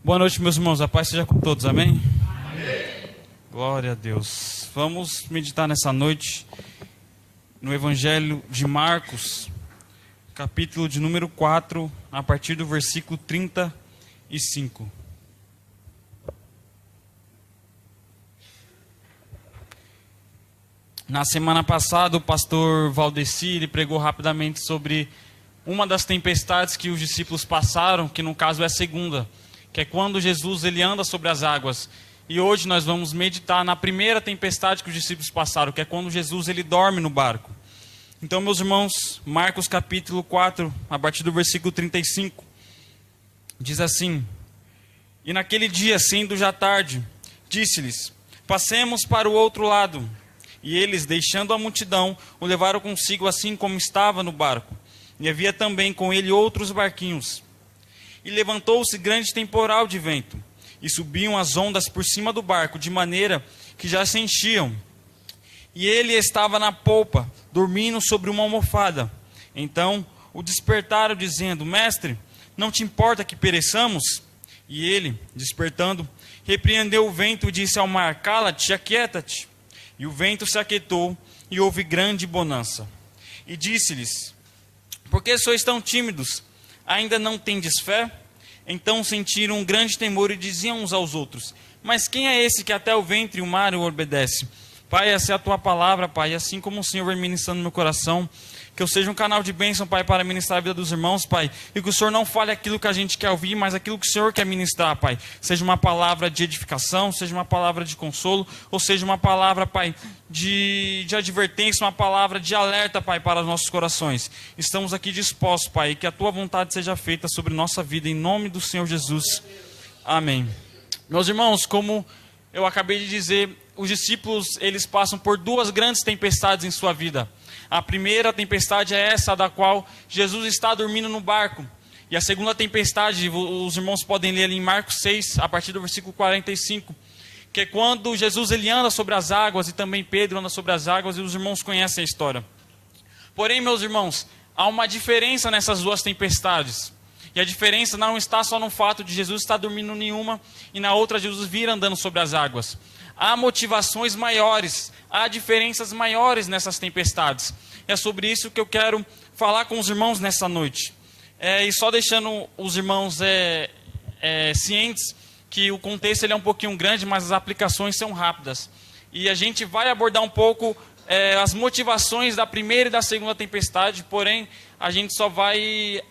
Boa noite, meus irmãos. A paz seja com todos, amém? Amém. Glória a Deus. Vamos meditar nessa noite no Evangelho de Marcos, capítulo de número 4, a partir do versículo 35. Na semana passada, o pastor Valdeci, ele pregou rapidamente sobre uma das tempestades que os discípulos passaram, que no caso é a segunda, que é quando Jesus ele anda sobre as águas. E hoje nós vamos meditar na primeira tempestade que os discípulos passaram, que é quando Jesus ele dorme no barco. Então, meus irmãos, Marcos capítulo 4, a partir do versículo 35, diz assim: E naquele dia, sendo já tarde, disse-lhes: Passemos para o outro lado. E eles, deixando a multidão, o levaram consigo assim como estava no barco. E havia também com ele outros barquinhos. E levantou-se grande temporal de vento, e subiam as ondas por cima do barco, de maneira que já se enchiam. E ele estava na polpa, dormindo sobre uma almofada. Então o despertaram, dizendo: Mestre, não te importa que pereçamos? E ele, despertando, repreendeu o vento e disse ao mar: Cala-te, aquieta-te. E o vento se aquietou, e houve grande bonança. E disse-lhes: Por que sois tão tímidos? Ainda não tendes fé? Então sentiram um grande temor e diziam uns aos outros: Mas quem é esse que até o ventre e o mar o obedece? Pai, essa é a tua palavra, Pai, e assim como o Senhor vai ministrando no meu coração, que eu seja um canal de bênção, Pai, para ministrar a vida dos irmãos, Pai, e que o Senhor não fale aquilo que a gente quer ouvir, mas aquilo que o Senhor quer ministrar, Pai. Seja uma palavra de edificação, seja uma palavra de consolo, ou seja uma palavra, Pai, de advertência, uma palavra de alerta, Pai, para os nossos corações. Estamos aqui dispostos, Pai, e que a tua vontade seja feita sobre nossa vida, em nome do Senhor Jesus. Amém. Meus irmãos, como eu acabei de dizer, os discípulos, eles passam por duas grandes tempestades em sua vida. A primeira tempestade é essa, da qual Jesus está dormindo no barco. E a segunda tempestade, os irmãos podem ler ali em Marcos 6, a partir do versículo 45, que é quando Jesus ele anda sobre as águas, e também Pedro anda sobre as águas, e os irmãos conhecem a história. Porém, meus irmãos, há uma diferença nessas duas tempestades. E a diferença não está só no fato de Jesus estar dormindo em uma, e na outra Jesus vir andando sobre as águas. Há motivações maiores, há diferenças maiores nessas tempestades. É sobre isso que eu quero falar com os irmãos nessa noite. E só deixando os irmãos cientes que o contexto ele é um pouquinho grande, mas as aplicações são rápidas. E a gente vai abordar um pouco as motivações da primeira e da segunda tempestade, porém a gente só vai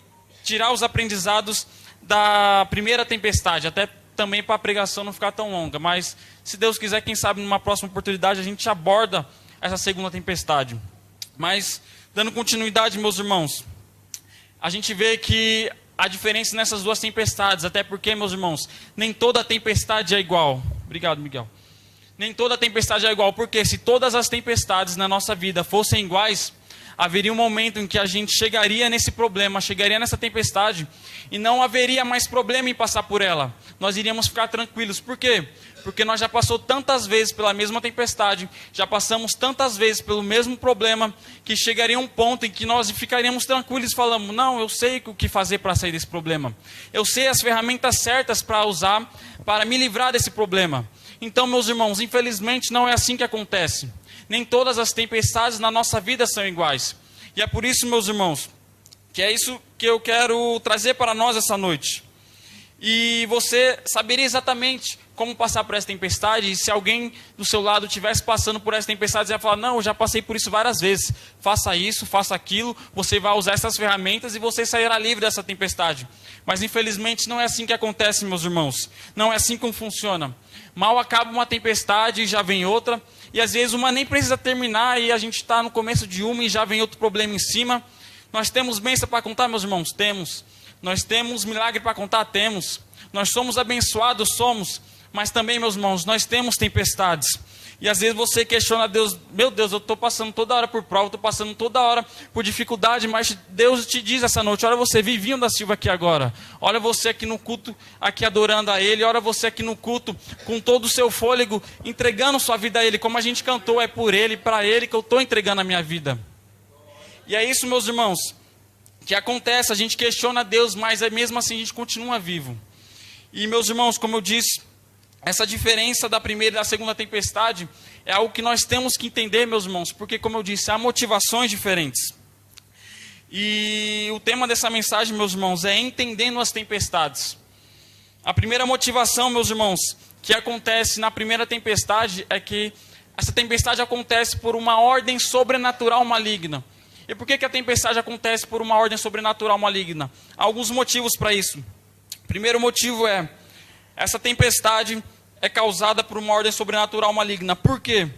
tirar os aprendizados da primeira tempestade, até também para a pregação não ficar tão longa, mas se Deus quiser, quem sabe numa próxima oportunidade a gente aborda essa segunda tempestade. Mas, dando continuidade, meus irmãos, a gente vê que a diferença nessas duas tempestades, até porque, meus irmãos, nem toda tempestade é igual. Obrigado, Miguel. Nem toda tempestade é igual, porque se todas as tempestades na nossa vida fossem iguais, haveria um momento em que a gente chegaria nesse problema, chegaria nessa tempestade, e não haveria mais problema em passar por ela. Nós iríamos ficar tranquilos. Por quê? Porque nós já passamos tantas vezes pela mesma tempestade, já passamos tantas vezes pelo mesmo problema, que chegaria um ponto em que nós ficaríamos tranquilos e falamos: não, eu sei o que fazer para sair desse problema. Eu sei as ferramentas certas para usar para me livrar desse problema. Então, meus irmãos, infelizmente não é assim que acontece. Nem todas as tempestades na nossa vida são iguais. E é por isso, meus irmãos, que é isso que eu quero trazer para nós essa noite. E você saberia exatamente como passar por essa tempestade. E se alguém do seu lado estivesse passando por essa tempestade, você ia falar: não, eu já passei por isso várias vezes. Faça isso, faça aquilo, você vai usar essas ferramentas e você sairá livre dessa tempestade. Mas infelizmente não é assim que acontece, meus irmãos. Não é assim como funciona. Mal acaba uma tempestade e já vem outra. E às vezes uma nem precisa terminar e a gente está no começo de uma e já vem outro problema em cima. Nós temos bênção para contar, meus irmãos? Temos. Nós temos milagre para contar? Temos. Nós somos abençoados? Somos. Mas também, meus irmãos, nós temos tempestades. E às vezes você questiona Deus: meu Deus, eu estou passando toda hora por prova, estou passando toda hora por dificuldade, mas Deus te diz essa noite: olha você, Vivinho da Silva aqui agora, olha você aqui no culto, aqui adorando a Ele, olha você aqui no culto, com todo o seu fôlego, entregando sua vida a Ele, como a gente cantou, é por Ele, para Ele que eu estou entregando a minha vida. E é isso, meus irmãos, que acontece, a gente questiona Deus, mas mesmo assim a gente continua vivo. E, meus irmãos, como eu disse, essa diferença da primeira e da segunda tempestade é algo que nós temos que entender, meus irmãos, porque, como eu disse, há motivações diferentes. E o tema dessa mensagem, meus irmãos, é entendendo as tempestades. A primeira motivação, meus irmãos, que acontece na primeira tempestade é que essa tempestade acontece por uma ordem sobrenatural maligna. E por que a tempestade acontece por uma ordem sobrenatural maligna? Há alguns motivos para isso. O primeiro motivo é, essa tempestade é causada por uma ordem sobrenatural maligna. Por quê?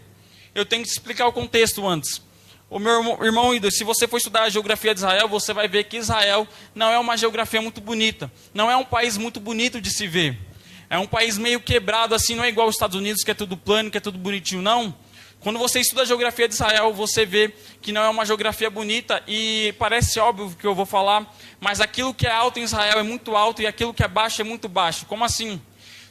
Eu tenho que explicar o contexto antes. O meu irmão Ido, se você for estudar a geografia de Israel, você vai ver que Israel não é uma geografia muito bonita. Não é um país muito bonito de se ver. É um país meio quebrado, assim, não é igual aos Estados Unidos, que é tudo plano, que é tudo bonitinho, não. Quando você estuda a geografia de Israel, você vê que não é uma geografia bonita e parece óbvio que eu vou falar, mas aquilo que é alto em Israel é muito alto e aquilo que é baixo é muito baixo. Como assim?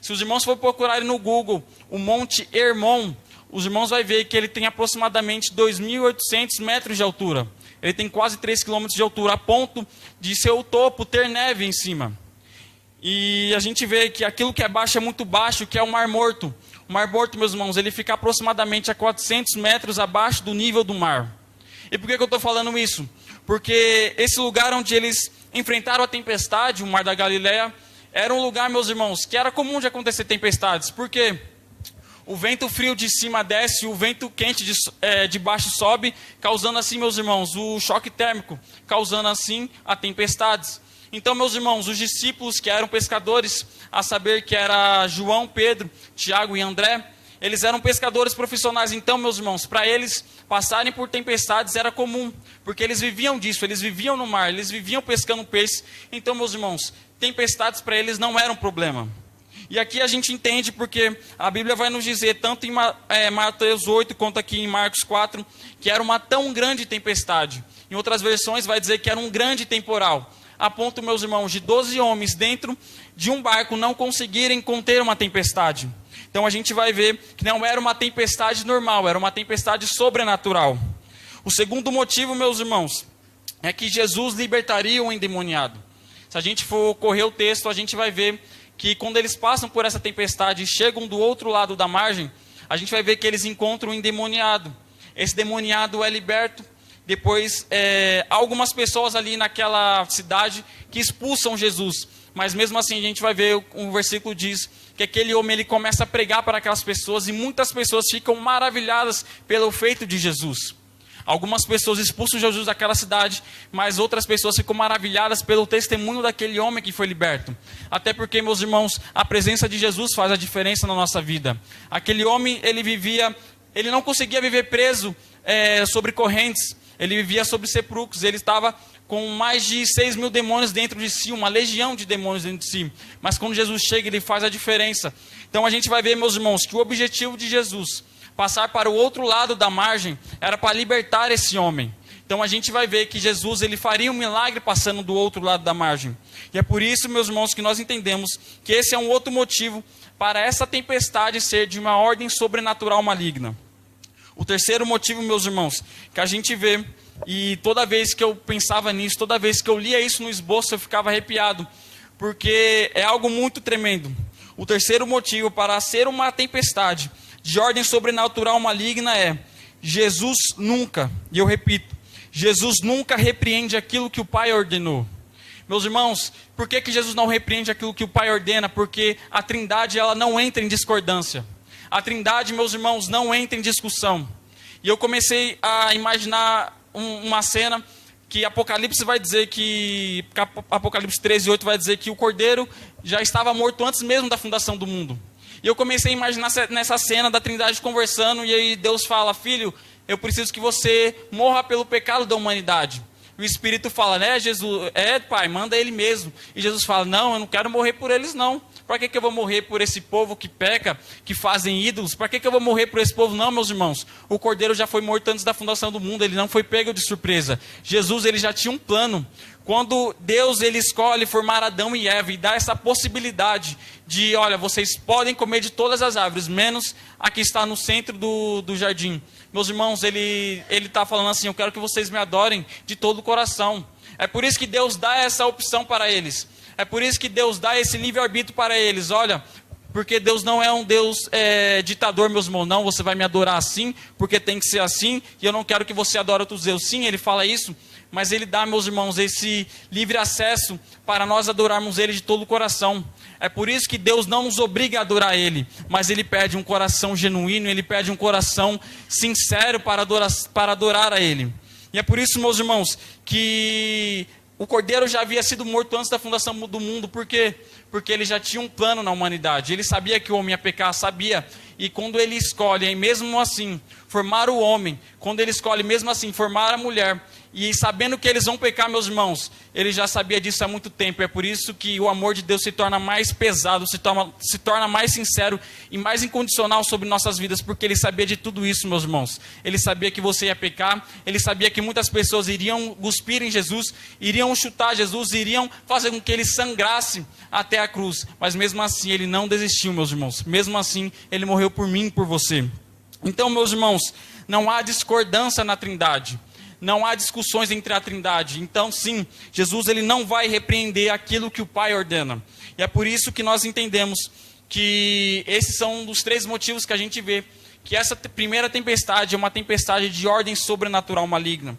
Se os irmãos forem procurarem no Google o Monte Hermon, os irmãos vão ver que ele tem aproximadamente 2.800 metros de altura. Ele tem quase 3 quilômetros de altura, a ponto de seu topo ter neve em cima. E a gente vê que aquilo que é baixo é muito baixo, que é o Mar Morto. O Mar Morto, meus irmãos, ele fica aproximadamente a 400 metros abaixo do nível do mar. E por que eu estou falando isso? Porque esse lugar onde eles enfrentaram a tempestade, o Mar da Galileia, era um lugar, meus irmãos, que era comum de acontecer tempestades. Por quê? O vento frio de cima desce, o vento quente de baixo sobe, causando assim, meus irmãos, o choque térmico, causando assim a tempestades. Então, meus irmãos, os discípulos que eram pescadores, a saber que era João, Pedro, Tiago e André, eles eram pescadores profissionais. Então, meus irmãos, para eles passarem por tempestades era comum, porque eles viviam disso, eles viviam no mar, eles viviam pescando peixe. Então, meus irmãos, tempestades para eles não eram problema. E aqui a gente entende porque a Bíblia vai nos dizer, tanto em Mateus 8 quanto aqui em Marcos 4, que era uma tão grande tempestade. Em outras versões vai dizer que era um grande temporal. A ponto, meus irmãos, de 12 homens dentro de um barco não conseguirem conter uma tempestade. Então a gente vai ver que não era uma tempestade normal, era uma tempestade sobrenatural. O segundo motivo, meus irmãos, é que Jesus libertaria o endemoniado. Se a gente for correr o texto, a gente vai ver que quando eles passam por essa tempestade e chegam do outro lado da margem, a gente vai ver que eles encontram o endemoniado. Esse demoniado é liberto. Depois, há algumas pessoas ali naquela cidade que expulsam Jesus. Mas mesmo assim, a gente vai ver, um versículo diz que aquele homem ele começa a pregar para aquelas pessoas e muitas pessoas ficam maravilhadas pelo feito de Jesus. Algumas pessoas expulsam Jesus daquela cidade, mas outras pessoas ficam maravilhadas pelo testemunho daquele homem que foi liberto. Até porque, meus irmãos, a presença de Jesus faz a diferença na nossa vida. Aquele homem, ele não conseguia viver preso sobre correntes. Ele vivia sobre sepulcros, ele estava com mais de 6 mil demônios dentro de si, uma legião de demônios dentro de si. Mas quando Jesus chega, ele faz a diferença. Então a gente vai ver, meus irmãos, que o objetivo de Jesus, passar para o outro lado da margem, era para libertar esse homem. Então a gente vai ver que Jesus ele faria um milagre passando do outro lado da margem. E é por isso, meus irmãos, que nós entendemos que esse é um outro motivo para essa tempestade ser de uma ordem sobrenatural maligna. O terceiro motivo, meus irmãos, que a gente vê, e toda vez que eu pensava nisso, toda vez que eu lia isso no esboço, eu ficava arrepiado, porque é algo muito tremendo. O terceiro motivo para ser uma tempestade de ordem sobrenatural maligna é Jesus nunca, e eu repito, Jesus nunca repreende aquilo que o Pai ordenou. Meus irmãos, por que Jesus não repreende aquilo que o Pai ordena? Porque a Trindade ela não entra em discordância. A Trindade, meus irmãos, não entra em discussão. E eu comecei a imaginar uma cena que Apocalipse vai dizer que... Apocalipse 13:8 vai dizer que o Cordeiro já estava morto antes mesmo da fundação do mundo. E eu comecei a imaginar nessa cena da Trindade conversando, e aí Deus fala, filho, eu preciso que você morra pelo pecado da humanidade. E o Espírito fala, né, Jesus, pai, manda ele mesmo. E Jesus fala, não, eu não quero morrer por eles não. Para que eu vou morrer por esse povo que peca, que fazem ídolos? Para que eu vou morrer por esse povo? Não, meus irmãos. O Cordeiro já foi morto antes da fundação do mundo. Ele não foi pego de surpresa. Jesus, ele já tinha um plano. Quando Deus, ele escolhe formar Adão e Eva e dá essa possibilidade de, olha, vocês podem comer de todas as árvores, menos a que está no centro do jardim. Meus irmãos, ele está falando assim, eu quero que vocês me adorem de todo o coração. É por isso que Deus dá essa opção para eles. É por isso que Deus dá esse livre-arbítrio para eles. Olha, porque Deus não é um Deus ditador, meus irmãos. Não, você vai me adorar assim, porque tem que ser assim, e eu não quero que você adore outros deuses. Sim, ele fala isso, mas ele dá, meus irmãos, esse livre acesso para nós adorarmos ele de todo o coração. É por isso que Deus não nos obriga a adorar ele, mas ele pede um coração genuíno, ele pede um coração sincero para adorar a ele. E é por isso, meus irmãos, que o Cordeiro já havia sido morto antes da fundação do mundo. Por quê? Porque ele já tinha um plano na humanidade. Ele sabia que o homem ia pecar, sabia. E quando ele escolhe, mesmo assim, formar o homem, quando ele escolhe, mesmo assim, formar a mulher, e sabendo que eles vão pecar, meus irmãos, ele já sabia disso há muito tempo. É por isso que o amor de Deus se torna mais pesado, se torna mais sincero e mais incondicional sobre nossas vidas, porque ele sabia de tudo isso, meus irmãos. Ele sabia que você ia pecar, ele sabia que muitas pessoas iriam cuspir em Jesus, iriam chutar Jesus, iriam fazer com que ele sangrasse até a cruz. Mas mesmo assim, ele não desistiu, meus irmãos. Mesmo assim, ele morreu por mim e por você. Então, meus irmãos, não há discordância na Trindade. Não há discussões entre a Trindade. Então, sim, Jesus ele não vai repreender aquilo que o Pai ordena. E é por isso que nós entendemos que esses são um dos 3 motivos que a gente vê que essa primeira tempestade é uma tempestade de ordem sobrenatural maligna.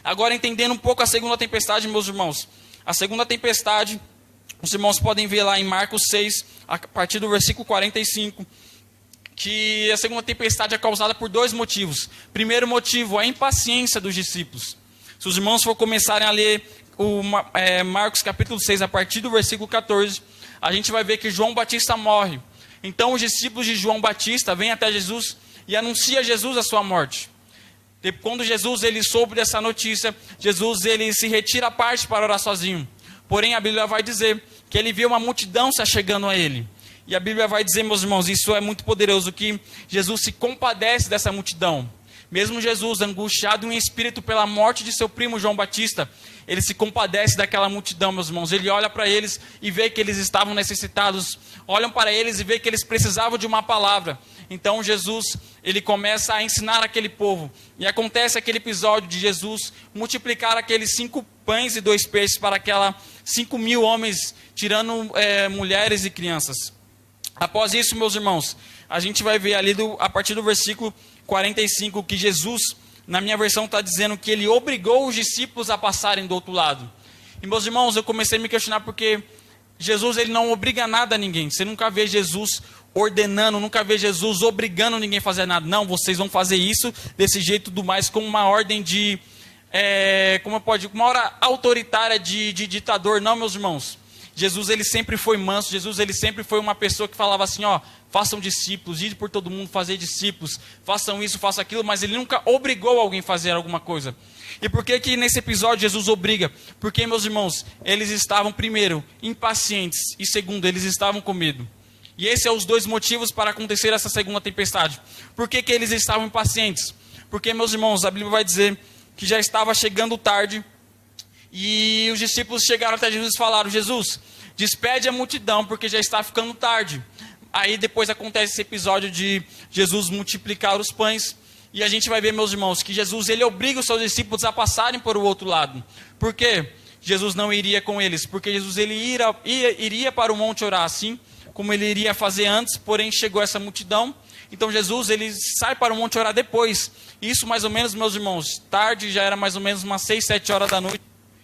Agora, entendendo um pouco a segunda tempestade, meus irmãos. A segunda tempestade, os irmãos podem ver lá em Marcos 6, a partir do versículo 45, que a segunda tempestade é causada por 2 motivos. Primeiro motivo, a impaciência dos discípulos. Se os irmãos for começarem a ler Marcos capítulo 6, a partir do versículo 14, a gente vai ver que João Batista morre. Então os discípulos de João Batista vêm até Jesus e anunciam a Jesus a sua morte. Quando Jesus ele soube dessa notícia, Jesus ele se retira à parte para orar sozinho. Porém a Bíblia vai dizer que ele viu uma multidão se achegando a ele. E a Bíblia vai dizer, meus irmãos, isso é muito poderoso, que Jesus se compadece dessa multidão. Mesmo Jesus, angustiado em espírito pela morte de seu primo João Batista, ele se compadece daquela multidão, meus irmãos. Ele olha para eles e vê que eles estavam necessitados. Olham para eles e vê que eles precisavam de uma palavra. Então Jesus, ele começa a ensinar aquele povo. E acontece aquele episódio de Jesus multiplicar aqueles 5 pães e 2 peixes para aquela 5.000 homens, tirando mulheres e crianças. Após isso, meus irmãos, a gente vai ver ali a partir do versículo 45 que Jesus, na minha versão, está dizendo que ele obrigou os discípulos a passarem do outro lado. E meus irmãos, eu comecei a me questionar porque Jesus ele não obriga nada a ninguém. Você nunca vê Jesus ordenando, nunca vê Jesus obrigando ninguém a fazer nada. Não, vocês vão fazer isso desse jeito e tudo mais, como uma ordem de, uma hora autoritária de ditador. Não, meus irmãos. Jesus ele sempre foi manso, Jesus ele sempre foi uma pessoa que falava assim, ó, façam discípulos, ide por todo mundo fazer discípulos, façam isso, façam aquilo, mas ele nunca obrigou alguém a fazer alguma coisa. E por que que nesse episódio Jesus obriga? Porque, meus irmãos, eles estavam, primeiro, impacientes, e segundo, eles estavam com medo. E esses são os 2 motivos para acontecer essa segunda tempestade. Por que que eles estavam impacientes? Porque, meus irmãos, a Bíblia vai dizer que já estava chegando tarde, e os discípulos chegaram até Jesus e falaram, Jesus, despede a multidão, porque já está ficando tarde. Aí depois acontece esse episódio de Jesus multiplicar os pães, e a gente vai ver, meus irmãos, que Jesus ele obriga os seus discípulos a passarem para o outro lado. Por quê? Jesus não iria com eles, porque Jesus ele iria para o monte orar assim, como ele iria fazer antes, porém chegou essa multidão. Então Jesus ele sai para o monte orar depois. Isso mais ou menos, meus irmãos, tarde, já era mais ou menos umas 6, 7 horas da noite,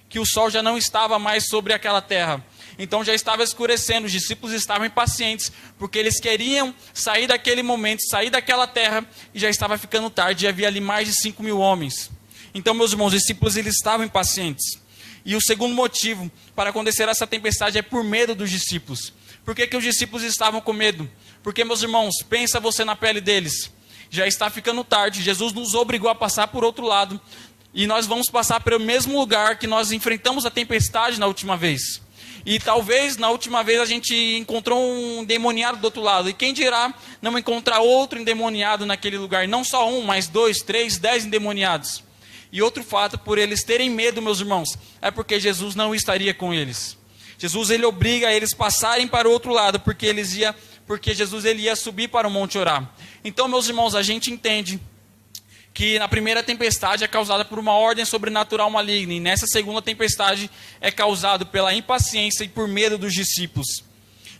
que o sol já não estava mais sobre aquela terra. Então já estava escurecendo, os discípulos estavam impacientes, porque eles queriam sair daquele momento, sair daquela terra, e já estava ficando tarde, e havia ali mais de 5.000 homens. Então, meus irmãos, os discípulos eles estavam impacientes. E o segundo motivo para acontecer essa tempestade é por medo dos discípulos. Por que que os discípulos estavam com medo? Porque, meus irmãos, pensa você na pele deles. Já está ficando tarde, Jesus nos obrigou a passar por outro lado, e nós vamos passar pelo mesmo lugar que nós enfrentamos a tempestade na última vez. E talvez na última vez a gente encontrou um endemoniado do outro lado. E quem dirá não encontrar outro endemoniado naquele lugar. Não só um, mas 2, 3, 10 endemoniados. E outro fato, por eles terem medo, meus irmãos, é porque Jesus não estaria com eles. Jesus ele obriga eles passarem para o outro lado, porque Jesus ele ia subir para o monte orar. Então, meus irmãos, a gente entende que na primeira tempestade é causada por uma ordem sobrenatural maligna, e nessa segunda tempestade é causado pela impaciência e por medo dos discípulos.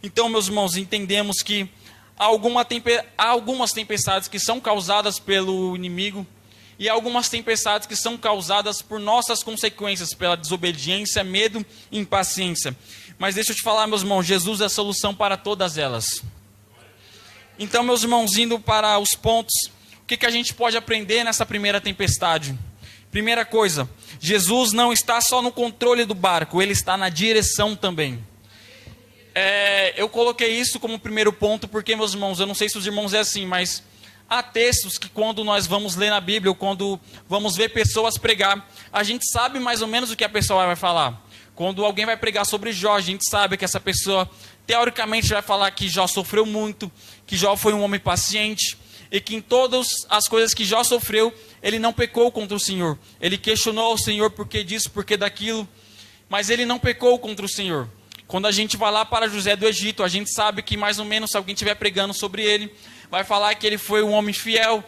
Então, meus irmãos, entendemos que há algumas tempestades que são causadas pelo inimigo, e há algumas tempestades que são causadas por nossas consequências, pela desobediência, medo e impaciência. Mas deixa eu te falar, meus irmãos, Jesus é a solução para todas elas. Então, meus irmãos, indo para os pontos, o que a gente pode aprender nessa primeira tempestade? Primeira coisa, Jesus não está só no controle do barco, Ele está na direção também. Eu coloquei isso como primeiro ponto porque, meus irmãos, eu não sei se os irmãos é assim, mas há textos que quando nós vamos ler na Bíblia, ou quando vamos ver pessoas pregar, a gente sabe mais ou menos o que a pessoa vai falar. Quando alguém vai pregar sobre Jó, a gente sabe que essa pessoa, teoricamente, vai falar que Jó sofreu muito, que Jó foi um homem paciente, e que em todas as coisas que Jó sofreu, ele não pecou contra o Senhor. Ele questionou o Senhor por que disso, por que daquilo, mas ele não pecou contra o Senhor. Quando a gente vai lá para José do Egito, a gente sabe que mais ou menos, se alguém estiver pregando sobre ele, vai falar que ele foi um homem fiel,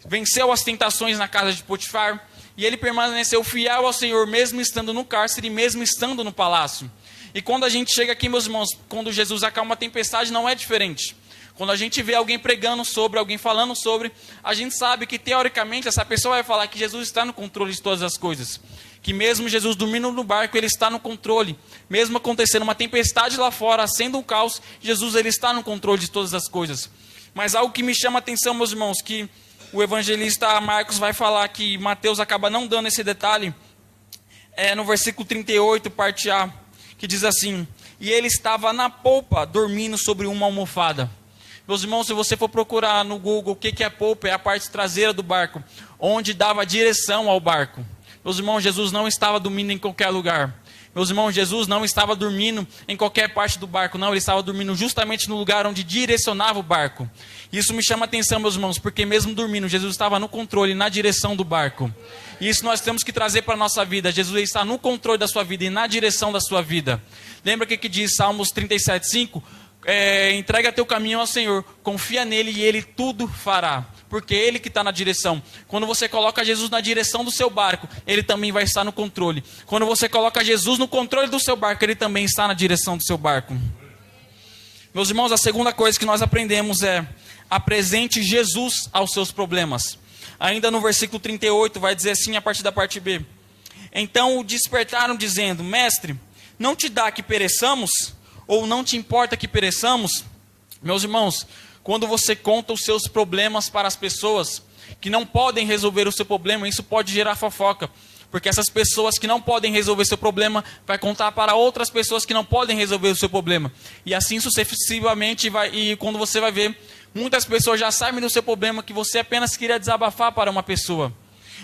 venceu as tentações na casa de Potifar, e ele permaneceu fiel ao Senhor, mesmo estando no cárcere, mesmo estando no palácio. E quando a gente chega aqui, meus irmãos, quando Jesus acalma a tempestade, não é diferente. Quando a gente vê alguém pregando sobre, alguém falando sobre, a gente sabe que teoricamente essa pessoa vai falar que Jesus está no controle de todas as coisas. Que mesmo Jesus dormindo no barco, Ele está no controle. Mesmo acontecendo uma tempestade lá fora, sendo um caos, Jesus ele está no controle de todas as coisas. Mas algo que me chama a atenção, meus irmãos, que o evangelista Marcos vai falar que Mateus acaba não dando esse detalhe, no versículo 38, parte A, que diz assim: e ele estava na polpa, dormindo sobre uma almofada. Meus irmãos, se você for procurar no Google o que é polpa, é a parte traseira do barco, onde dava direção ao barco. Meus irmãos, Jesus não estava dormindo em qualquer lugar. Meus irmãos, Jesus não estava dormindo em qualquer parte do barco, não, ele estava dormindo justamente no lugar onde direcionava o barco. Isso me chama a atenção, meus irmãos, porque mesmo dormindo, Jesus estava no controle, na direção do barco. E isso nós temos que trazer para a nossa vida. Jesus está no controle da sua vida e na direção da sua vida. Lembra o que diz Salmos 37:5? Entrega teu caminho ao Senhor, confia nele e ele tudo fará, porque é ele que está na direção. Quando você coloca Jesus na direção do seu barco, ele também vai estar no controle. Quando você coloca Jesus no controle do seu barco, ele também está na direção do seu barco. Meus irmãos, a segunda coisa que nós aprendemos é: apresente Jesus aos seus problemas. Ainda no versículo 38 vai dizer assim, a partir da parte B: então o despertaram dizendo: mestre, não te dá que pereçamos? Ou não te importa que pereçamos? Meus irmãos, quando você conta os seus problemas para as pessoas que não podem resolver o seu problema, isso pode gerar fofoca. Porque essas pessoas que não podem resolver seu problema, vai contar para outras pessoas que não podem resolver o seu problema. E assim sucessivamente, e quando você vai ver, muitas pessoas já sabem do seu problema, que você apenas queria desabafar para uma pessoa.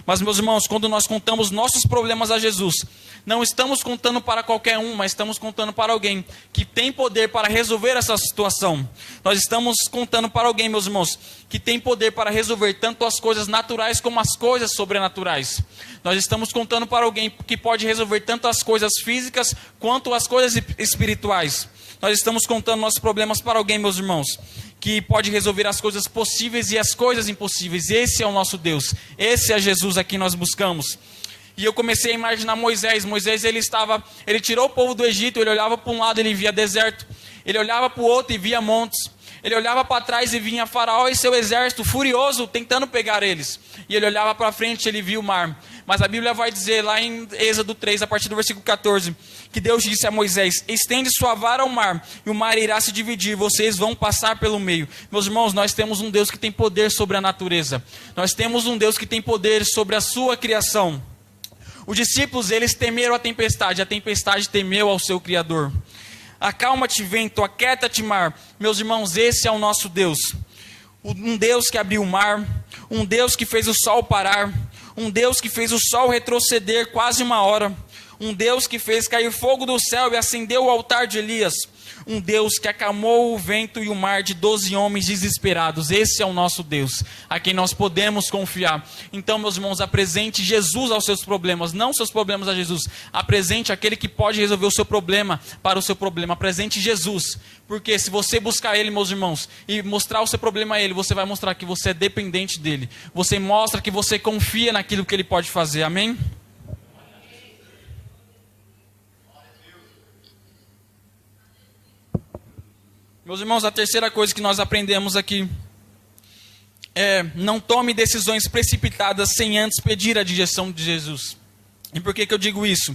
Mas, meus irmãos, quando nós contamos nossos problemas a Jesus, não estamos contando para qualquer um, mas estamos contando para alguém que tem poder para resolver essa situação. Nós estamos contando para alguém, meus irmãos, que tem poder para resolver tanto as coisas naturais como as coisas sobrenaturais. Nós estamos contando para alguém que pode resolver tanto as coisas físicas quanto as coisas espirituais. Nós estamos contando nossos problemas para alguém, meus irmãos, que pode resolver as coisas possíveis e as coisas impossíveis. Esse é o nosso Deus. Esse é Jesus a quem nós buscamos. E eu comecei a imaginar Moisés. Moisés, ele tirou o povo do Egito, ele olhava para um lado, ele via deserto. Ele olhava para o outro e via montes. Ele olhava para trás e vinha Faraó e seu exército furioso, tentando pegar eles. E ele olhava para frente e ele via o mar. Mas a Bíblia vai dizer lá em Êxodo 3, a partir do versículo 14, que Deus disse a Moisés: estende sua vara ao mar, e o mar irá se dividir, vocês vão passar pelo meio. Meus irmãos, nós temos um Deus que tem poder sobre a natureza. Nós temos um Deus que tem poder sobre a sua criação. Os discípulos, eles temeram a tempestade temeu ao seu Criador. Acalma-te, vento, aquieta-te, mar. Meus irmãos, esse é o nosso Deus. Um Deus que abriu o mar, um Deus que fez o sol parar, um Deus que fez o sol retroceder quase 1 hora, um Deus que fez cair fogo do céu e acendeu o altar de Elias, Um Deus que acalmou o vento e o mar de 12 homens desesperados. Esse é o nosso Deus, a quem nós podemos confiar. Então, meus irmãos, apresente Jesus aos seus problemas, não seus problemas a Jesus. Apresente aquele que pode resolver o seu problema para o seu problema. Apresente Jesus, porque se você buscar Ele, meus irmãos, e mostrar o seu problema a Ele, você vai mostrar que você é dependente dEle. Você mostra que você confia naquilo que Ele pode fazer. Amém? Meus irmãos, a terceira coisa que nós aprendemos aqui é: não tome decisões precipitadas sem antes pedir a direção de Jesus. E por que eu digo isso?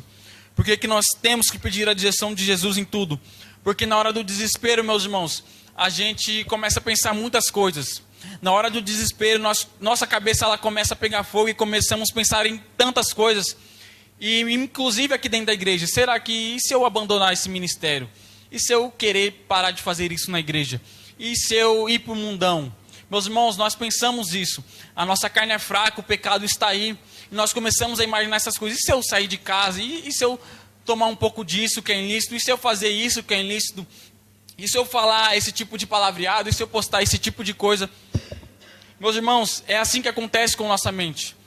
Por que nós temos que pedir a direção de Jesus em tudo? Porque na hora do desespero, meus irmãos, a gente começa a pensar muitas coisas. Na hora do desespero, nossa cabeça ela começa a pegar fogo e começamos a pensar em tantas coisas. E inclusive aqui dentro da igreja, será que e se eu abandonar esse ministério? E se eu querer parar de fazer isso na igreja? E se eu ir para o mundão? Meus irmãos, nós pensamos isso. A nossa carne é fraca, o pecado está aí. E nós começamos a imaginar essas coisas. E se eu sair de casa? E se eu tomar um pouco disso que é ilícito? E se eu fazer isso que é ilícito? E se eu falar esse tipo de palavreado? E se eu postar esse tipo de coisa? Meus irmãos, é assim que acontece com nossa mente.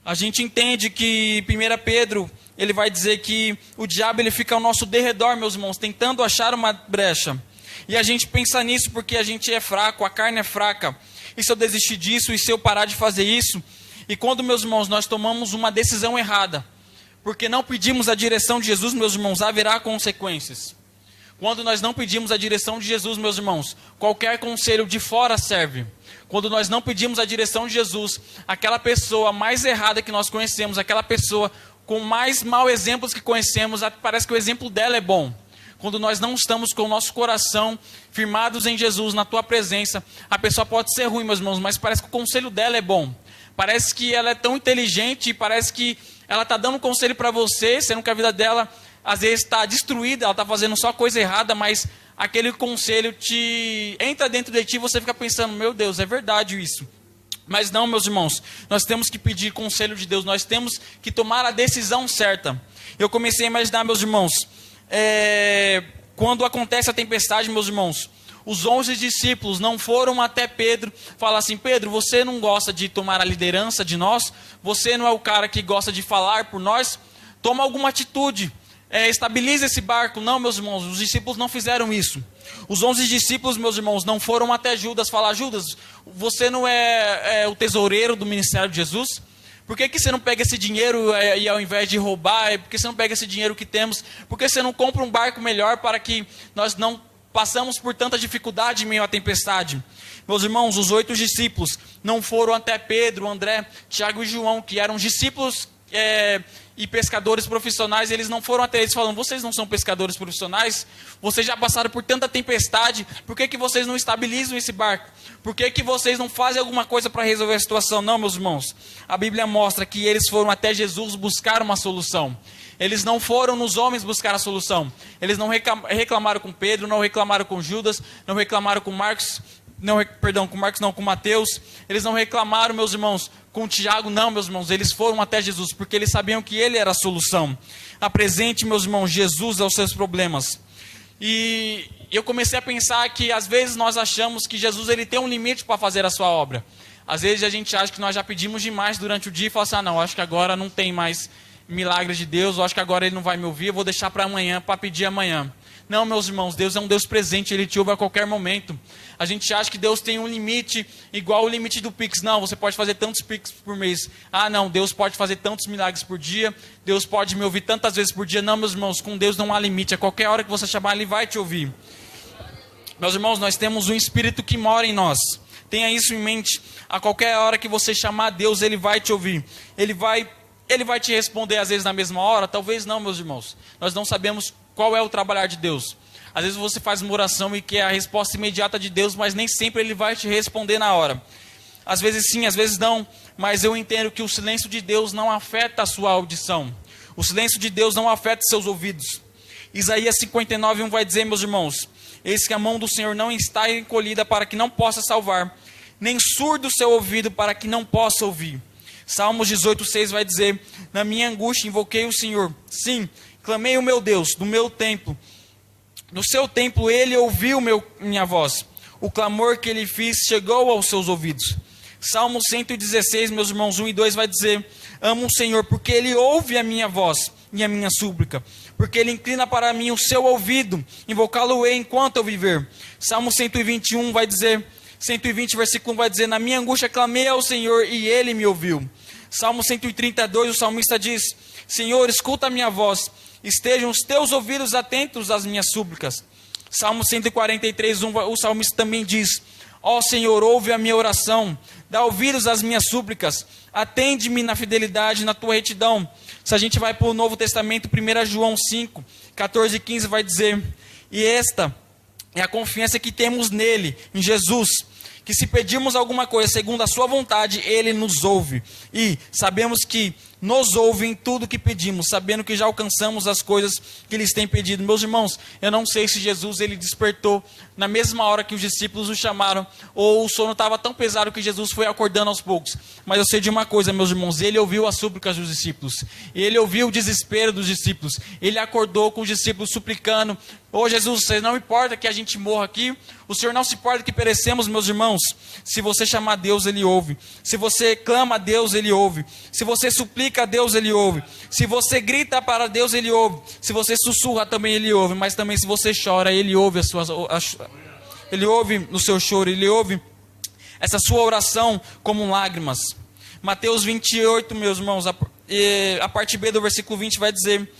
A gente entende que 1 Pedro, ele vai dizer que o diabo ele fica ao nosso derredor, meus irmãos, tentando achar uma brecha. E a gente pensa nisso porque a gente é fraco, a carne é fraca. E se eu desistir disso, e se eu parar de fazer isso? E quando, meus irmãos, nós tomamos uma decisão errada, porque não pedimos a direção de Jesus, meus irmãos, haverá consequências. Quando nós não pedimos a direção de Jesus, meus irmãos, qualquer conselho de fora serve. Quando nós não pedimos a direção de Jesus, aquela pessoa mais errada que nós conhecemos, aquela pessoa com mais maus exemplos que conhecemos, parece que o exemplo dela é bom. Quando nós não estamos com o nosso coração firmados em Jesus, na tua presença, a pessoa pode ser ruim, meus irmãos, mas parece que o conselho dela é bom. Parece que ela é tão inteligente, parece que ela está dando um conselho para você, sendo que a vida dela às vezes está destruída, ela está fazendo só coisa errada, mas aquele conselho entra dentro de ti e você fica pensando, meu Deus, é verdade isso. Mas não, meus irmãos, nós temos que pedir conselho de Deus, nós temos que tomar a decisão certa. Eu comecei a imaginar, meus irmãos, quando acontece a tempestade, meus irmãos, os 11 discípulos não foram até Pedro falar assim, Pedro, você não gosta de tomar a liderança de nós? Você não é o cara que gosta de falar por nós? Toma alguma atitude. Estabilize esse barco. Não, meus irmãos, os discípulos não fizeram isso. Os 11 discípulos, meus irmãos, não foram até Judas falar, Judas, você não é o tesoureiro do ministério de Jesus? Por que você não pega esse dinheiro e ao invés de roubar, por que você não pega esse dinheiro que temos? Por que você não compra um barco melhor para que nós não passamos por tanta dificuldade em meio à tempestade? Meus irmãos, os 8 discípulos não foram até Pedro, André, Tiago e João, que eram discípulos e pescadores profissionais. Eles não foram até eles falando, vocês não são pescadores profissionais? Vocês já passaram por tanta tempestade, por que vocês não estabilizam esse barco? Por que vocês não fazem alguma coisa para resolver a situação? Não, meus irmãos, a Bíblia mostra que eles foram até Jesus buscar uma solução. Eles não foram nos homens buscar a solução. Eles não reclamaram com Pedro, não reclamaram com Judas, não reclamaram com Marcos, com Mateus. Eles não reclamaram, meus irmãos, com Tiago, não, meus irmãos. Eles foram até Jesus, porque eles sabiam que Ele era a solução. Apresente, meus irmãos, Jesus aos seus problemas. E eu comecei a pensar que às vezes nós achamos que Jesus ele tem um limite para fazer a sua obra. Às vezes a gente acha que nós já pedimos demais durante o dia e fala assim, não, acho que agora não tem mais milagres de Deus, eu acho que agora Ele não vai me ouvir, eu vou deixar para amanhã, para pedir amanhã. Não, meus irmãos, Deus é um Deus presente, Ele te ouve a qualquer momento. A gente acha que Deus tem um limite, igual o limite do Pix. Não, você pode fazer tantos Pix por mês. Ah, não, Deus pode fazer tantos milagres por dia, Deus pode me ouvir tantas vezes por dia. Não, meus irmãos, com Deus não há limite. A qualquer hora que você chamar, Ele vai te ouvir. Meus irmãos, nós temos um Espírito que mora em nós. Tenha isso em mente. A qualquer hora que você chamar Deus, Ele vai te ouvir. Ele vai te responder às vezes na mesma hora? Talvez não, meus irmãos. Nós não sabemos qual é o trabalhar de Deus. Às vezes você faz uma oração e quer a resposta imediata de Deus, mas nem sempre Ele vai te responder na hora. Às vezes sim, às vezes não, mas eu entendo que o silêncio de Deus não afeta a sua audição. O silêncio de Deus não afeta seus ouvidos. Isaías 59:1 vai dizer, meus irmãos, eis que a mão do Senhor não está encolhida para que não possa salvar, nem surdo o seu ouvido para que não possa ouvir. Salmos 18:6 vai dizer, na minha angústia invoquei o Senhor. Sim, clamei o meu Deus, do meu templo. No seu templo ele ouviu minha voz. O clamor que ele fiz chegou aos seus ouvidos. Salmo 116, meus irmãos, 1 e 2 vai dizer: amo o Senhor, porque ele ouve a minha voz e a minha súplica, porque ele inclina para mim o seu ouvido, invocá-lo-ei enquanto eu viver. Salmo 121 vai dizer, 120 versículo 1 vai dizer: na minha angústia clamei ao Senhor e ele me ouviu. Salmo 132, o salmista diz: Senhor, escuta a minha voz, estejam os teus ouvidos atentos às minhas súplicas. Salmo 143, o salmista também diz: ó Senhor, ouve a minha oração, dá ouvidos às minhas súplicas, atende-me na fidelidade, na tua retidão. Se a gente vai para o Novo Testamento, 1 João 5, 14 e 15 vai dizer: e esta é a confiança que temos nele, em Jesus, que se pedirmos alguma coisa segundo a sua vontade, ele nos ouve. E sabemos que nos ouve em tudo que pedimos, sabendo que já alcançamos as coisas que eles têm pedido. Meus irmãos, eu não sei se Jesus ele despertou na mesma hora que os discípulos o chamaram, ou o sono estava tão pesado que Jesus foi acordando aos poucos. Mas eu sei de uma coisa, meus irmãos, ele ouviu as súplicas dos discípulos, ele ouviu o desespero dos discípulos, ele acordou com os discípulos suplicando: ô Jesus, não importa que a gente morra aqui, o Senhor não se importa que perecemos, meus irmãos. Se você chamar a Deus, ele ouve. Se você clama a Deus, ele ouve. Se você suplica a Deus, ele ouve. Se você grita para Deus, ele ouve. Se você sussurra, também ele ouve. Mas também se você chora, ele ouve ele ouve no seu choro, ele ouve essa sua oração como lágrimas. Mateus 28, meus irmãos, a parte B do versículo 20 vai dizer: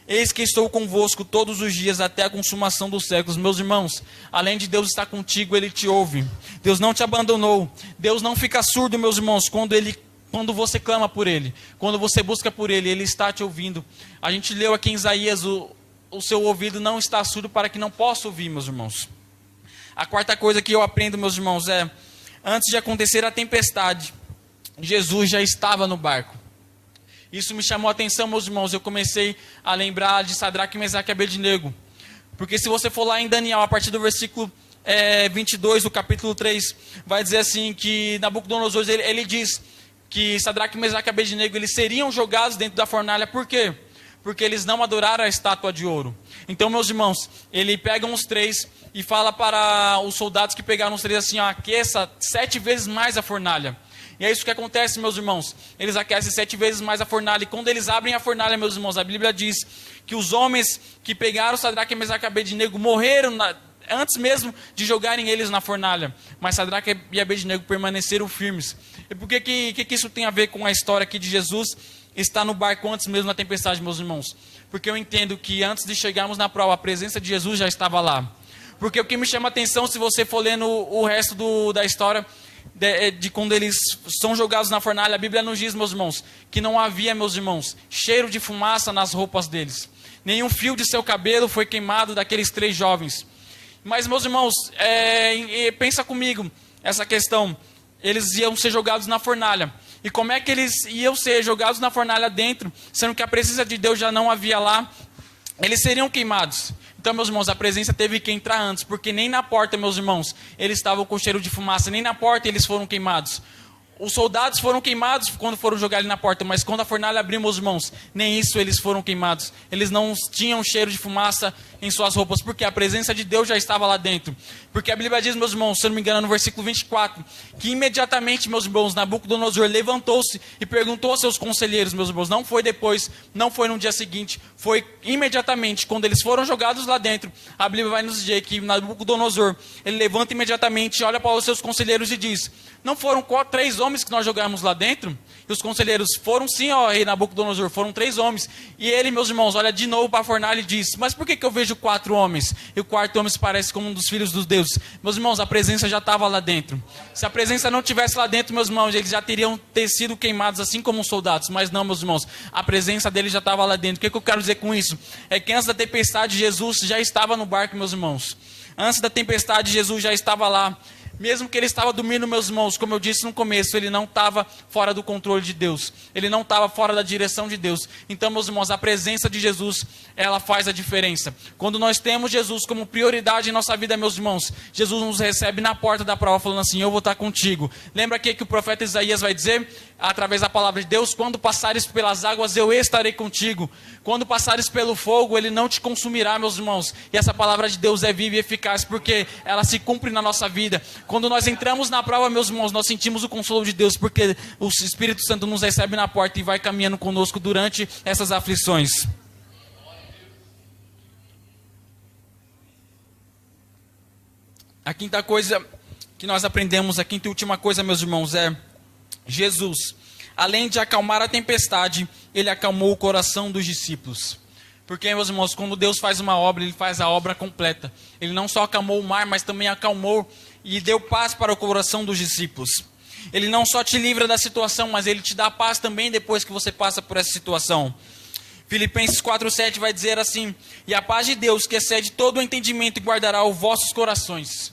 eis que estou convosco todos os dias até a consumação dos séculos. Meus irmãos, além de Deus estar contigo, ele te ouve. Deus não te abandonou. Deus não fica surdo, meus irmãos, quando você clama por ele, quando você busca por ele, ele está te ouvindo. A gente leu aqui em Isaías: o seu ouvido não está surdo para que não possa ouvir, meus irmãos. A quarta coisa que eu aprendo, meus irmãos, é: antes de acontecer a tempestade, Jesus já estava no barco. Isso me chamou a atenção, meus irmãos. Eu comecei a lembrar de Sadraque, Mesaque e Abednego. Porque se você for lá em Daniel, a partir do versículo 22 do capítulo 3, vai dizer assim que Nabucodonosor, ele diz que Sadraque, Mesaque e Abednego, eles seriam jogados dentro da fornalha. Por quê? Porque eles não adoraram a estátua de ouro. Então, meus irmãos, ele pega os três e fala para os soldados que pegaram os três assim: ó, aqueça 7 vezes mais a fornalha. E é isso que acontece, meus irmãos. Eles aquecem 7 vezes mais a fornalha. E quando eles abrem a fornalha, meus irmãos, a Bíblia diz que os homens que pegaram Sadraque, Mesaque e Abednego morreram antes mesmo de jogarem eles na fornalha. Mas Sadraque e Abednego permaneceram firmes. E por que isso tem a ver com a história aqui de Jesus estar no barco antes mesmo da tempestade, meus irmãos? Porque eu entendo que antes de chegarmos na prova, a presença de Jesus já estava lá. Porque o que me chama a atenção, se você for lendo o resto da história, de quando eles são jogados na fornalha, a Bíblia nos diz, meus irmãos, que não havia, meus irmãos, cheiro de fumaça nas roupas deles. Nenhum fio de seu cabelo foi queimado daqueles 3 jovens. Mas, meus irmãos, pensa comigo essa questão. Eles iam ser jogados na fornalha. E como é que eles iam ser jogados na fornalha dentro, sendo que a presença de Deus já não havia lá? Eles seriam queimados. Então, meus irmãos, a presença teve que entrar antes, porque nem na porta, meus irmãos, eles estavam com cheiro de fumaça, nem na porta eles foram queimados. Os soldados foram queimados quando foram jogar ali na porta, mas quando a fornalha abriu, meus irmãos, nem isso eles foram queimados. Eles não tinham cheiro de fumaça em suas roupas, porque a presença de Deus já estava lá dentro. Porque a Bíblia diz, meus irmãos, se eu não me engano, no versículo 24, que imediatamente, meus irmãos, Nabucodonosor levantou-se e perguntou aos seus conselheiros, meus irmãos, não foi depois, não foi no dia seguinte, foi imediatamente, quando eles foram jogados lá dentro. A Bíblia vai nos dizer que Nabucodonosor, ele levanta imediatamente, olha para os seus conselheiros e diz: não foram 3 homens que nós jogamos lá dentro? E os conselheiros: foram sim, ó rei Nabucodonosor, foram 3 homens. E ele, meus irmãos, olha de novo para a fornalha e diz: mas por que eu vejo 4 homens? E o 4º homem se parece como um dos filhos dos deuses. Meus irmãos, a presença já estava lá dentro. Se a presença não tivesse lá dentro, meus irmãos, eles já teriam sido queimados assim como os soldados. Mas não, meus irmãos, a presença dele já estava lá dentro. O que eu quero dizer com isso? É que antes da tempestade, Jesus já estava no barco, meus irmãos. Antes da tempestade, Jesus já estava lá. Mesmo que ele estava dormindo, meus irmãos, como eu disse no começo, ele não estava fora do controle de Deus. Ele não estava fora da direção de Deus. Então, meus irmãos, a presença de Jesus, ela faz a diferença. Quando nós temos Jesus como prioridade em nossa vida, meus irmãos, Jesus nos recebe na porta da prova falando assim: eu vou estar contigo. Lembra que o profeta Isaías vai dizer, através da palavra de Deus: quando passares pelas águas, eu estarei contigo. Quando passares pelo fogo, ele não te consumirá, meus irmãos. E essa palavra de Deus é viva e eficaz, porque ela se cumpre na nossa vida. Quando nós entramos na prova, meus irmãos, nós sentimos o consolo de Deus, porque o Espírito Santo nos recebe na porta e vai caminhando conosco durante essas aflições. A quinta coisa que nós aprendemos, a quinta e última coisa, meus irmãos, é Jesus, além de acalmar a tempestade, ele acalmou o coração dos discípulos. Porque, meus irmãos, quando Deus faz uma obra, ele faz a obra completa. Ele não só acalmou o mar, mas também acalmou e deu paz para o coração dos discípulos. Ele não só te livra da situação, mas ele te dá paz também depois que você passa por essa situação. Filipenses 4:7 vai dizer assim: e a paz de Deus, que excede todo o entendimento, guardará os vossos corações.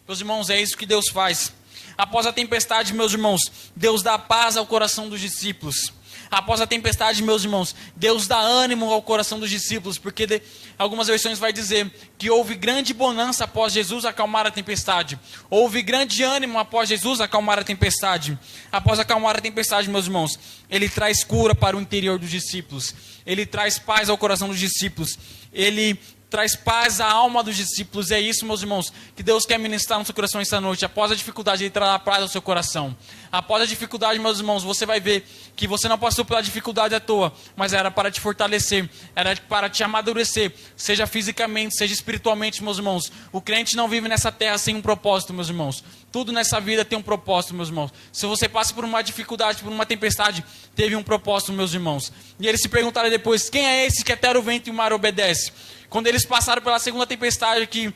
Meus irmãos, é isso que Deus faz. Após a tempestade, meus irmãos, Deus dá paz ao coração dos discípulos. Após a tempestade, meus irmãos, Deus dá ânimo ao coração dos discípulos, porque algumas versões vai dizer que houve grande bonança após Jesus acalmar a tempestade. Houve grande ânimo após Jesus acalmar a tempestade. Após acalmar a tempestade, meus irmãos, ele traz cura para o interior dos discípulos. Ele traz paz ao coração dos discípulos. Ele traz paz à alma dos discípulos. É isso, meus irmãos, que Deus quer ministrar no seu coração esta noite. Após a dificuldade, ele trará paz ao seu coração. Após a dificuldade, meus irmãos, você vai ver que você não passou pela dificuldade à toa, mas era para te fortalecer, era para te amadurecer, seja fisicamente, seja espiritualmente, meus irmãos. O crente não vive nessa terra sem um propósito, meus irmãos. Tudo nessa vida tem um propósito, meus irmãos. Se você passa por uma dificuldade, por uma tempestade, teve um propósito, meus irmãos. E eles se perguntaram depois: quem é esse que até o vento e o mar obedece? Quando eles passaram pela segunda tempestade, que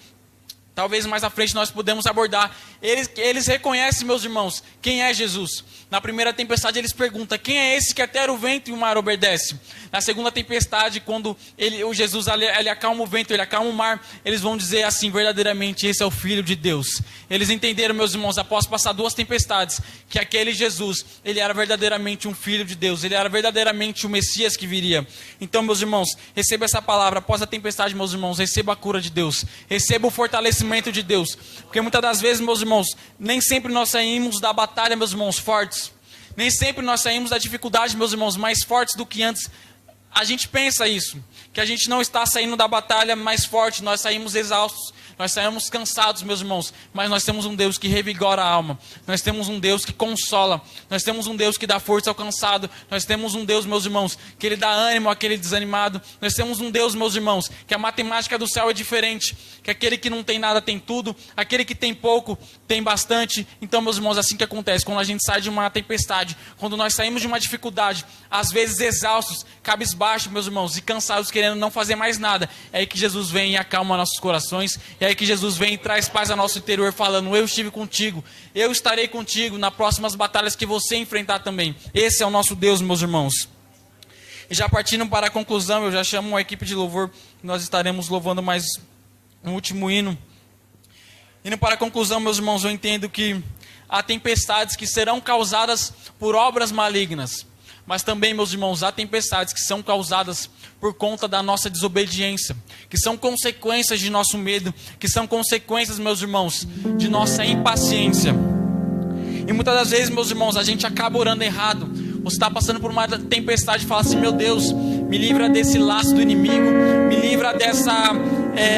talvez mais à frente nós podemos abordar, eles reconhecem, meus irmãos, quem é Jesus. Na primeira tempestade eles perguntam: quem é esse que até o vento e o mar obedece? Na segunda tempestade, quando o Jesus ele acalma o vento, ele acalma o mar, eles vão dizer assim: verdadeiramente esse é o Filho de Deus. Eles entenderam, meus irmãos, após passar duas tempestades, que aquele Jesus, ele era verdadeiramente um Filho de Deus, ele era verdadeiramente o Messias que viria. Então, meus irmãos, receba essa palavra. Após a tempestade, meus irmãos, receba a cura de Deus, receba o fortalecimento de Deus, porque muitas das vezes, meus irmãos, nem sempre nós saímos da batalha, meus irmãos, fortes. Nem sempre nós saímos da dificuldade, meus irmãos, mais fortes do que antes. A gente pensa isso, que a gente não está saindo da batalha mais forte, nós saímos exaustos, nós saímos cansados, meus irmãos, mas nós temos um Deus que revigora a alma, nós temos um Deus que consola, nós temos um Deus que dá força ao cansado, nós temos um Deus, meus irmãos, que ele dá ânimo àquele desanimado, nós temos um Deus, meus irmãos, que a matemática do céu é diferente, que aquele que não tem nada tem tudo, aquele que tem pouco tem bastante. Então, meus irmãos, assim que acontece, quando a gente sai de uma tempestade, quando nós saímos de uma dificuldade, às vezes exaustos, cabisbaixos, meus irmãos, e cansados, querendo não fazer mais nada, é aí que Jesus vem e acalma nossos corações, é aí que Jesus vem e traz paz ao nosso interior, falando: eu estive contigo, eu estarei contigo nas próximas batalhas que você enfrentar também. Esse é o nosso Deus, meus irmãos. E já partindo para a conclusão, eu já chamo uma equipe de louvor, nós estaremos louvando mais um último hino. Indo para a conclusão, meus irmãos, eu entendo que há tempestades que serão causadas por obras malignas, mas também, meus irmãos, há tempestades que são causadas por conta da nossa desobediência, que são consequências de nosso medo, que são consequências, meus irmãos, de nossa impaciência. E muitas das vezes, meus irmãos, a gente acaba orando errado. Você está passando por uma tempestade e fala assim: meu Deus, me livra desse laço do inimigo, me livra dessa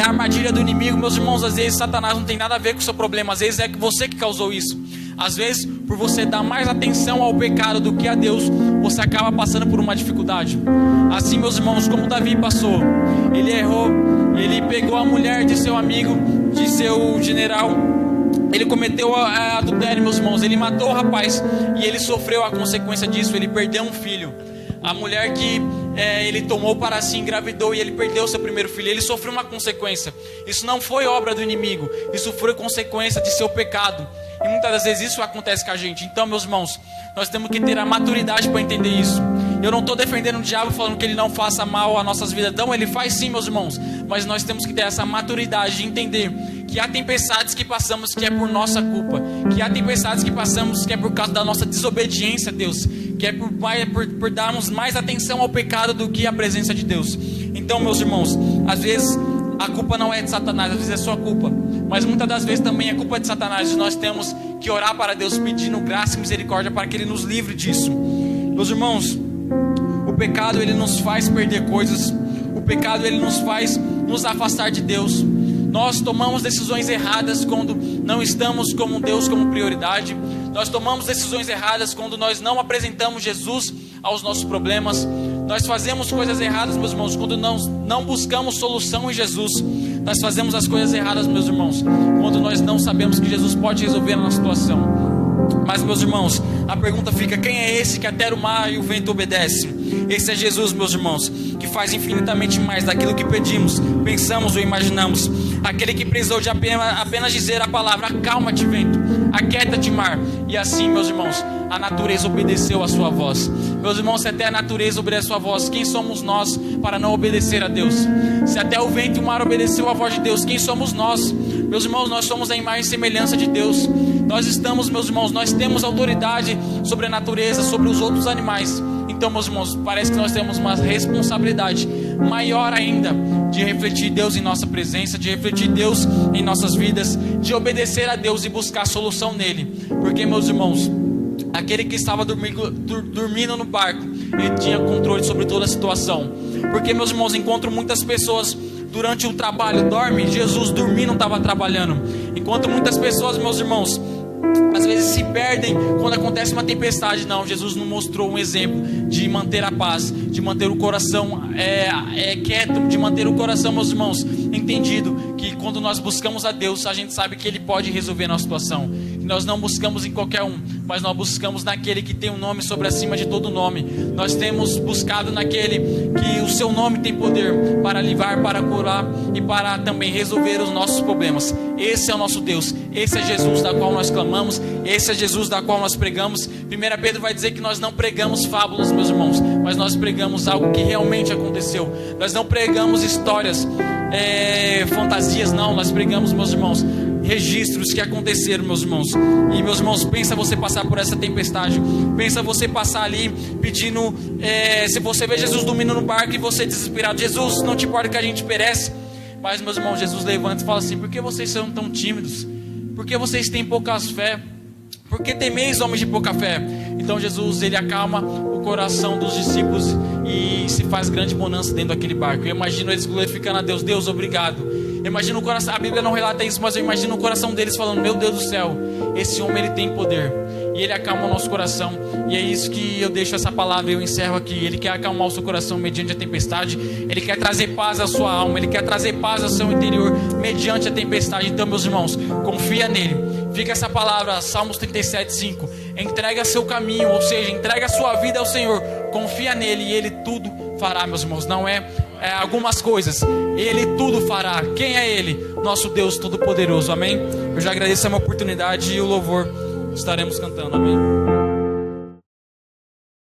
armadilha do inimigo. Meus irmãos, às vezes Satanás não tem nada a ver com o seu problema, às vezes é você que causou isso. Às vezes, por você dar mais atenção ao pecado do que a Deus, você acaba passando por uma dificuldade. Assim, meus irmãos, como Davi passou, ele errou, ele pegou a mulher de seu amigo, de seu general, ele cometeu adultério, meus irmãos, ele matou o rapaz, e ele sofreu a consequência disso, ele perdeu um filho. A mulher que ele tomou para si, engravidou, e ele perdeu seu primeiro filho, ele sofreu uma consequência. Isso não foi obra do inimigo, isso foi consequência de seu pecado. E muitas das vezes isso acontece com a gente. Então, meus irmãos, nós temos que ter a maturidade para entender isso. Eu não estou defendendo o diabo falando que ele não faça mal às nossas vidas. Não, ele faz sim, meus irmãos. Mas nós temos que ter essa maturidade de entender que há tempestades que passamos que é por nossa culpa, que há tempestades que passamos que é por causa da nossa desobediência a Deus, que é por darmos mais atenção ao pecado do que à presença de Deus. Então, meus irmãos, às vezes a culpa não é de Satanás, às vezes é sua culpa, mas muitas das vezes também é culpa de Satanás, e nós temos que orar para Deus pedindo graça e misericórdia para que Ele nos livre disso. Meus irmãos, o pecado ele nos faz perder coisas, o pecado ele nos faz nos afastar de Deus. Nós tomamos decisões erradas quando não estamos com Deus como prioridade. Nós tomamos decisões erradas quando nós não apresentamos Jesus aos nossos problemas. Nós fazemos coisas erradas, meus irmãos, quando não buscamos solução em Jesus. Nós fazemos as coisas erradas, meus irmãos, quando nós não sabemos que Jesus pode resolver a nossa situação. Mas, meus irmãos, a pergunta fica: quem é esse que até o mar e o vento obedece? Esse é Jesus, meus irmãos, que faz infinitamente mais daquilo que pedimos, pensamos ou imaginamos. Aquele que precisou de apenas dizer a palavra: acalma-te, vento, aquieta-te, mar. E assim, meus irmãos, a natureza obedeceu a sua voz. Meus irmãos, se até a natureza obedece a sua voz, quem somos nós para não obedecer a Deus? Se até o vento e o mar obedeceu a voz de Deus, quem somos nós? Meus irmãos, nós somos a imagem e semelhança de Deus. Nós estamos, meus irmãos, nós temos autoridade sobre a natureza, sobre os outros animais. Então, meus irmãos, parece que nós temos uma responsabilidade maior ainda de refletir Deus em nossa presença, de refletir Deus em nossas vidas, de obedecer a Deus e buscar solução nele. Porque, meus irmãos, aquele que estava dormindo no barco, ele tinha controle sobre toda a situação. Porque, meus irmãos, encontro muitas pessoas durante o trabalho dormem. Jesus dormindo, não estava trabalhando. Enquanto muitas pessoas, meus irmãos, às vezes se perdem quando acontece uma tempestade. Não, Jesus nos mostrou um exemplo de manter a paz, de manter o coração quieto, de manter o coração, meus irmãos, entendido que quando nós buscamos a Deus, a gente sabe que Ele pode resolver a nossa situação. E nós não buscamos em qualquer um, mas nós buscamos naquele que tem um nome sobre acima de todo nome. Nós temos buscado naquele que o seu nome tem poder para livrar, para curar e para também resolver os nossos problemas. Esse é o nosso Deus, esse é Jesus da qual nós clamamos, esse é Jesus da qual nós pregamos. 1 Pedro vai dizer que nós não pregamos fábulas, meus irmãos, mas nós pregamos algo que realmente aconteceu. Nós não pregamos histórias, fantasias, não. Nós pregamos, meus irmãos, registros que aconteceram, meus irmãos. E, meus irmãos, pensa você passar por essa tempestade, pensa você passar ali pedindo, se você vê Jesus dormindo no barco e você desesperado: Jesus, não te importa que a gente perece. Mas, meus irmãos, Jesus levanta e fala assim: por que vocês são tão tímidos? Por que vocês têm pouca fé? Por que temeis, homens de pouca fé? Então Jesus, ele acalma o coração dos discípulos e se faz grande bonança dentro daquele barco. Eu imagino eles glorificando a Deus: Deus, obrigado. Eu imagino o coração, a Bíblia não relata isso, mas eu imagino o coração deles falando: meu Deus do céu, esse homem ele tem poder. E ele acalma o nosso coração. E é isso que eu deixo essa palavra e eu encerro aqui. Ele quer acalmar o seu coração mediante a tempestade. Ele quer trazer paz à sua alma. Ele quer trazer paz ao seu interior mediante a tempestade. Então, meus irmãos, confia nele. Fica essa palavra, Salmos 37:5. Entrega seu caminho, ou seja, entrega a sua vida ao Senhor. Confia nele e ele tudo fará, meus irmãos. Não é algumas coisas, ele tudo fará. Quem é ele? Nosso Deus Todo-Poderoso, amém? Eu já agradeço a minha oportunidade e o louvor estaremos cantando, amém?